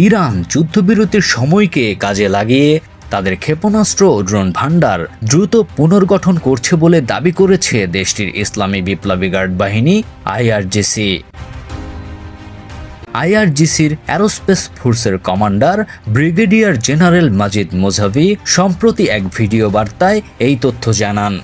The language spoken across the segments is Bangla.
ইরান যুদ্ধবিরতির সময়কে কাজে লাগিয়ে তাদের ক্ষেপণাস্ত্র ও ড্রোন ভান্ডার দ্রুত পুনর্গঠন করছে বলে দাবি করেছে দেশটির ইসলামী বিপ্লবী গার্ড বাহিনী আইআরজিসি। আইআরজিসির অ্যারোস্পেস ফোর্সের কমান্ডার ব্রিগেডিয়ার জেনারেল মাজিদ মোজাভি সম্প্রতি এক ভিডিও বার্তায় এই তথ্য জানান।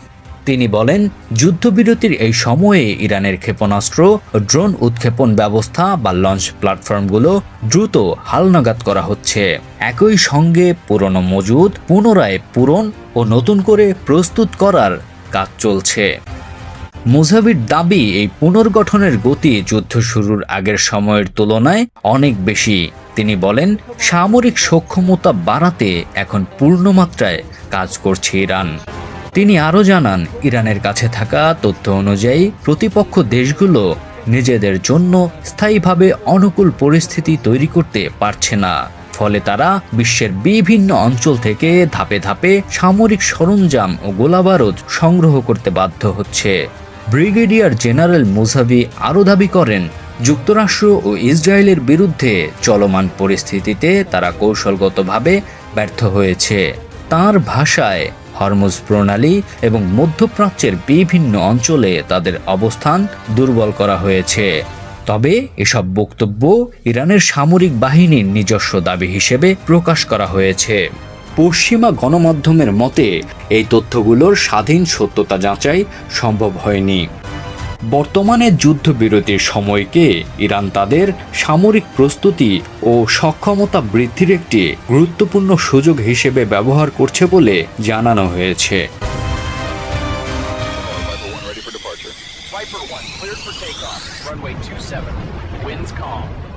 তিনি বলেন, যুদ্ধবিরতির এই সময়ে ইরানের ক্ষেপণাস্ত্র ও ড্রোন উৎক্ষেপণ ব্যবস্থা বা লঞ্চ প্ল্যাটফর্মগুলো দ্রুত হালনাগাদ করা হচ্ছে। একই সঙ্গে পুরনো মজুদ পুনরায় পূরণ ও নতুন করে প্রস্তুত করার কাজ চলছে। মোজাভির দাবি, এই পুনর্গঠনের গতি যুদ্ধ শুরুর আগের সময়ের তুলনায় অনেক বেশি। তিনি বলেন, সামরিক সক্ষমতা বাড়াতে এখন পূর্ণমাত্রায় কাজ করছে ইরান। তিনি আরও জানান, ইরানের কাছে থাকা তথ্য অনুযায়ী প্রতিপক্ষ দেশগুলো নিজেদের জন্য স্থায়ীভাবে অনুকূল পরিস্থিতি তৈরি করতে পারছে না। ফলে তারা বিশ্বের বিভিন্ন অঞ্চল থেকে ধাপে ধাপে সামরিক সরঞ্জাম ও গোলাবারুদ সংগ্রহ করতে বাধ্য হচ্ছে। ব্রিগেডিয়ার জেনারেল মোজাভি আরও দাবি করেন, যুক্তরাষ্ট্র ও ইসরায়েলের বিরুদ্ধে চলমান পরিস্থিতিতে তারা কৌশলগতভাবে ব্যর্থ হয়েছে। তার ভাষায়, হরমুজ প্রণালী এবং মধ্যপ্রাচ্যের বিভিন্ন অঞ্চলে তাদের অবস্থান দুর্বল করা হয়েছে। তবে এসব বক্তব্য ইরানের সামরিক বাহিনীর নিজস্ব দাবি হিসেবে প্রকাশ করা হয়েছে। পশ্চিমা গণমাধ্যমের মতে এই তথ্যগুলোর স্বাধীন সত্যতা যাচাই সম্ভব হয়নি। বর্তমানে যুদ্ধবিরতির সময়কে ইরান তাদের সামরিক প্রস্তুতি ও সক্ষমতা বৃদ্ধির একটি গুরুত্বপূর্ণ সুযোগ হিসেবে ব্যবহার করছে বলে জানানো হয়েছে। Viper 1 cleared for takeoff. Runway 27. Winds calm.